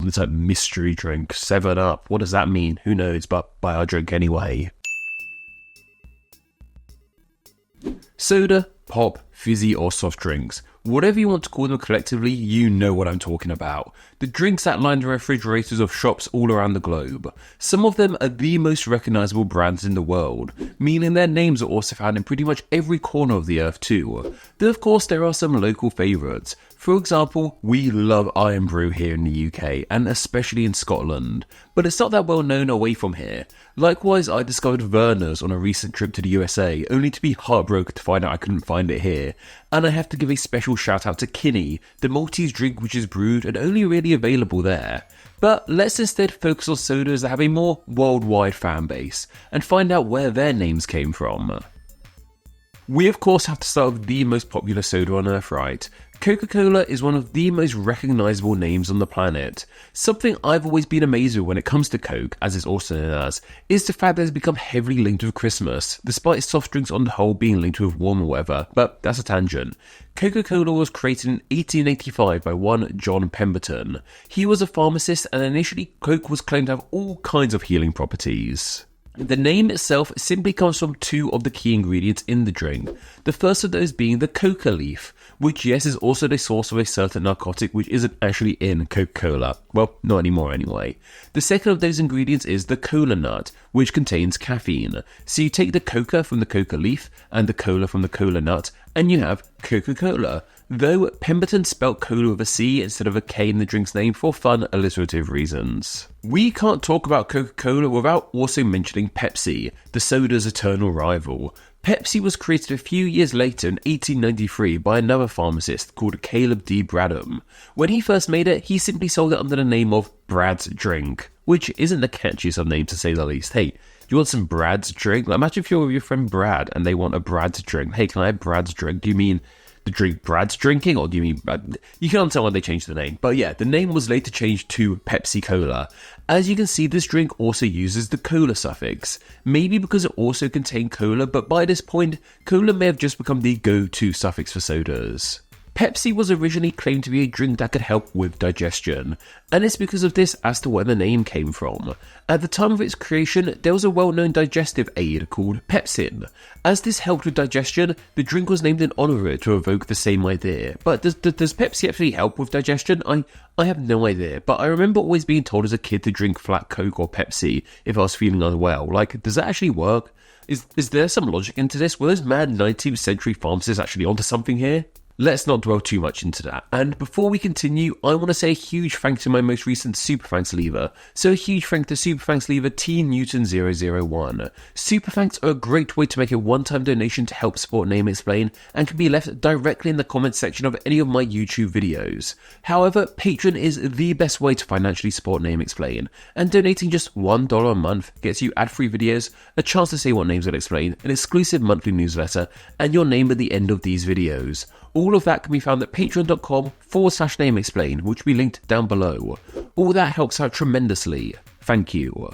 It's like mystery drink, 7-Up. What does that mean? Who knows, but buy our drink anyway. Soda, pop, fizzy or soft drinks. Whatever you want to call them collectively, you know what I'm talking about. The drinks that line the refrigerators of shops all around the globe. Some of them are the most recognisable brands in the world, meaning their names are also found in pretty much every corner of the earth too. Though of course there are some local favourites. For example, we love Iron Brew here in the UK, and especially in Scotland, but it's not that well known away from here. Likewise, I discovered Werner's on a recent trip to the USA, only to be heartbroken to find out I couldn't find it here. And I have to give a special shout out to Kinney, the Maltese drink which is brewed and only really available there. But let's instead focus on sodas that have a more worldwide fan base, and find out where their names came from. We of course have to start with the most popular soda on earth, right? Coca-Cola is one of the most recognisable names on the planet. Something I've always been amazed with when it comes to Coke, as it's also known as, is the fact that it's become heavily linked with Christmas, despite soft drinks on the whole being linked with warmer weather, but that's a tangent. Coca-Cola was created in 1885 by one John Pemberton. He was a pharmacist, and initially Coke was claimed to have all kinds of healing properties. The name itself simply comes from two of the key ingredients in the drink, the first of those being the coca leaf, which yes is also the source of a certain narcotic which isn't actually in Coca-Cola. Well, not anymore anyway. The second of those ingredients is the cola nut, which contains caffeine. So you take the coca from the coca leaf and the cola from the cola nut, and you have Coca-Cola. Though Pemberton spelt cola with a C instead of a K in the drink's name for fun alliterative reasons. We can't talk about Coca-Cola without also mentioning Pepsi, the soda's eternal rival. Pepsi was created a few years later in 1893 by another pharmacist called Caleb D. Bradham. When he first made it, he simply sold it under the name of Brad's Drink, which isn't the catchiest of names to say the least. Hey, you want some Brad's Drink? Like, imagine if you're with your friend Brad and they want a Brad's Drink. Hey, can I have Brad's Drink? Do you mean the drink Brad's drinking, or do you mean you can understand why they changed the name? But yeah, the name was later changed to Pepsi Cola. As you can see, this drink also uses the cola suffix, maybe because it also contained cola, but by this point cola may have just become the go-to suffix for sodas. Pepsi was originally claimed to be a drink that could help with digestion, and it's because of this as to where the name came from. At the time of its creation, there was a well-known digestive aid called pepsin. As this helped with digestion, the drink was named in honour of it to evoke the same idea. But does Pepsi actually help with digestion? I have no idea, but I remember always being told as a kid to drink flat Coke or Pepsi if I was feeling unwell. Like, does that actually work? Is there some logic into this? Were those mad 19th century pharmacists actually onto something here? Let's not dwell too much into that. And before we continue, I want to say a huge thanks to my most recent Super Thanks leaver. So a huge thank to Super Thanks leaver T Newton 001. Super Thanks are a great way to make a one-time donation to help support Name Explain, and can be left directly in the comments section of any of my YouTube videos. However, Patreon is the best way to financially support Name Explain, and donating just $1 a month gets you ad-free videos, a chance to say what names will explain, an exclusive monthly newsletter, and your name at the end of these videos. All of that can be found at patreon.com/nameexplain, which will be linked down below. All that helps out tremendously. Thank you.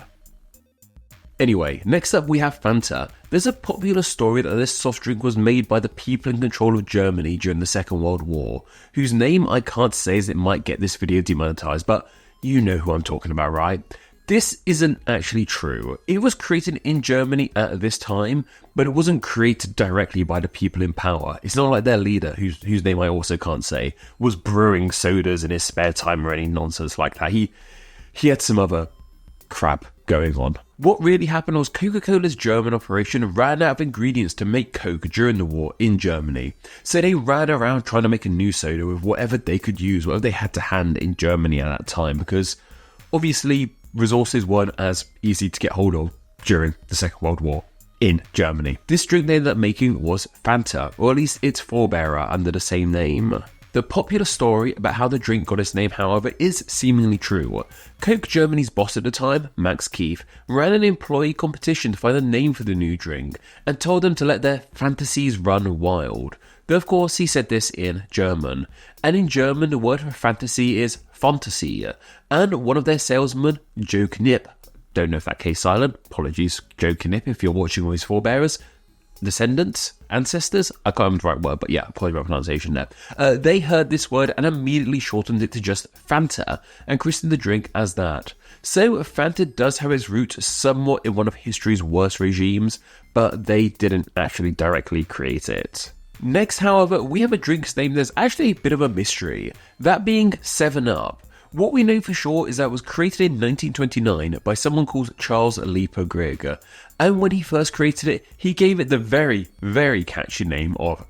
Anyway, next up we have Fanta. There's a popular story that this soft drink was made by the people in control of Germany during the Second World War, whose name I can't say as it might get this video demonetized, but you know who I'm talking about, right? This isn't actually true. It was created in Germany at this time, but it wasn't created directly by the people in power. It's not like their leader, whose name I also can't say, was brewing sodas in his spare time or any nonsense like that. He had some other crap going on. What really happened was Coca-Cola's German operation ran out of ingredients to make Coke during the war in Germany. So they ran around trying to make a new soda with whatever they could use, whatever they had to hand in Germany at that time, because obviously resources weren't as easy to get hold of during the Second World War in Germany. This drink they ended up making was Fanta, or at least its forebearer under the same name. The popular story about how the drink got its name, however, is seemingly true. Coke Germany's boss at the time, Max Keith, ran an employee competition to find a name for the new drink, and told them to let their fantasies run wild. Though of course he said this in German, and in German the word for fantasy is Fantasie, and one of their salesmen, Joe Knipp, don't know if that K's silent, apologies Joe Knipp if you're watching all his forebearers, descendants, ancestors, I can't remember the right word, but yeah, probably my pronunciation there. They heard this word and immediately shortened it to just Fanta and christened the drink as that. So Fanta does have its roots somewhat in one of history's worst regimes, but they didn't actually directly create it. Next, however, we have a drink's name that's actually a bit of a mystery, that being 7-Up. What we know for sure is that it was created in 1929 by someone called Charles Leaper Grigg, and when he first created it, he gave it the very, very catchy name of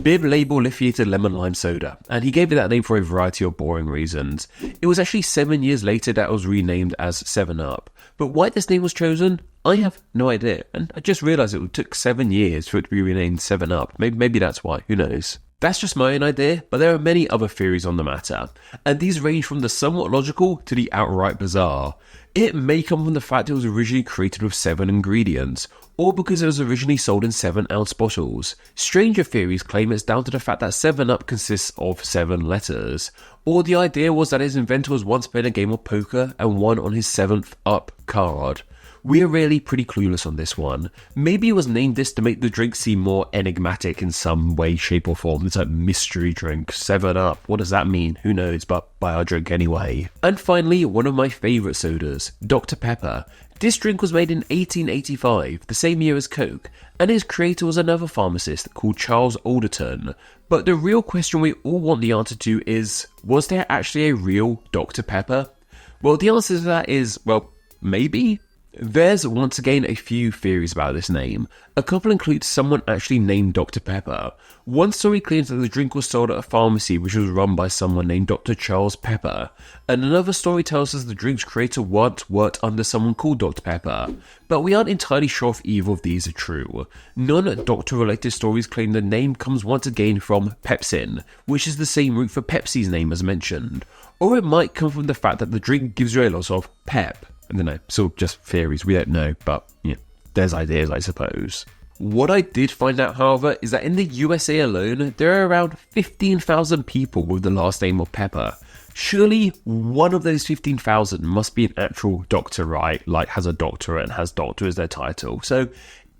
Bib Label Lithiated Lemon Lime Soda, and he gave it that name for a variety of boring reasons. It was actually 7 years later that it was renamed as 7-Up, but why this name was chosen, I have no idea, and I just realised it took 7 years for it to be renamed 7-Up. Maybe that's why, who knows. That's just my own idea, but there are many other theories on the matter, and these range from the somewhat logical to the outright bizarre. It may come from the fact it was originally created with 7 ingredients, or because it was originally sold in 7-ounce bottles. Stranger theories claim it's down to the fact that 7-Up consists of 7 letters, or the idea was that its inventor was once playing a game of poker and won on his 7th up card. We are really pretty clueless on this one. Maybe it was named this to make the drink seem more enigmatic in some way, shape or form. It's a mystery drink, 7-Up. What does that mean? Who knows, but buy our drink anyway. And finally, one of my favourite sodas, Dr. Pepper. This drink was made in 1885, the same year as Coke, and its creator was another pharmacist called Charles Alderton. But the real question we all want the answer to is, was there actually a real Dr. Pepper? Well, the answer to that is, well, maybe? There's once again a few theories about this name. A couple include someone actually named Dr. Pepper. One story claims that the drink was sold at a pharmacy which was run by someone named Dr. Charles Pepper, and another story tells us the drink's creator once worked under someone called Dr. Pepper, but we aren't entirely sure if either of these are true. Non-doctor related stories claim the name comes once again from pepsin, which is the same root for Pepsi's name as mentioned, or it might come from the fact that the drink gives you a lot of pep. I don't know, sort of just theories, we don't know, but yeah, there's ideas, I suppose. What I did find out, however, is that in the USA alone, there are around 15,000 people with the last name of Pepper. Surely one of those 15,000 must be an actual doctor, right? Like has a doctorate and has doctor as their title. So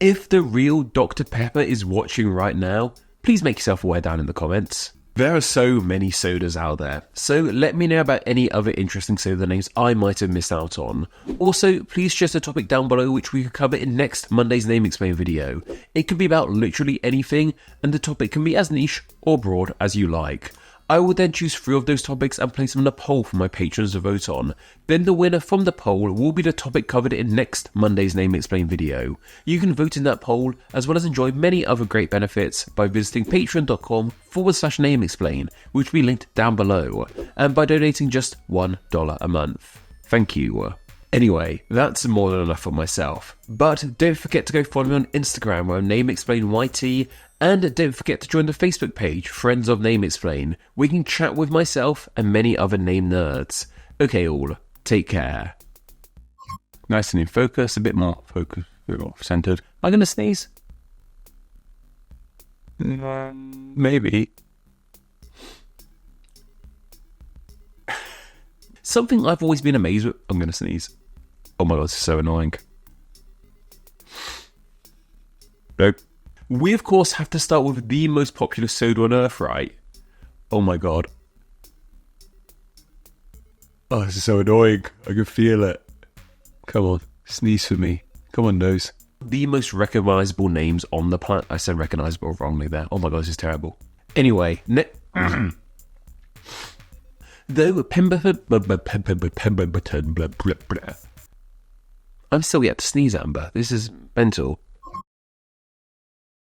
if the real Dr. Pepper is watching right now, please make yourself aware down in the comments. There are so many sodas out there, so let me know about any other interesting soda names I might have missed out on. Also, please suggest a topic down below which we could cover in next Monday's Name Explain video. It could be about literally anything, and the topic can be as niche or broad as you like. I will then choose 3 of those topics and place them in a poll for my patrons to vote on. Then the winner from the poll will be the topic covered in next Monday's Name Explain video. You can vote in that poll, as well as enjoy many other great benefits by visiting patreon.com/nameexplain, which will be linked down below, and by donating just $1 a month. Thank you. Anyway, that's more than enough for myself. But don't forget to go follow me on Instagram where I'm NameExplainYT, and don't forget to join the Facebook page, Friends of Name Explain, where you can chat with myself and many other name nerds. Okay all, take care. Nice and in focus, a bit more focused, a bit more centered. Am I going to sneeze? Maybe. Something I've always been amazed with. I'm going to sneeze. Oh my god, this is so annoying. Nope. We of course have to start with the most popular soda on earth, right? Oh my god. Oh, this is so annoying. I can feel it. Come on, sneeze for me. Come on, nose. The most recognisable names on the planet. I said recognisable wrongly there. Oh my god, this is terrible. Anyway, though I'm still yet to sneeze, Amber. This is mental.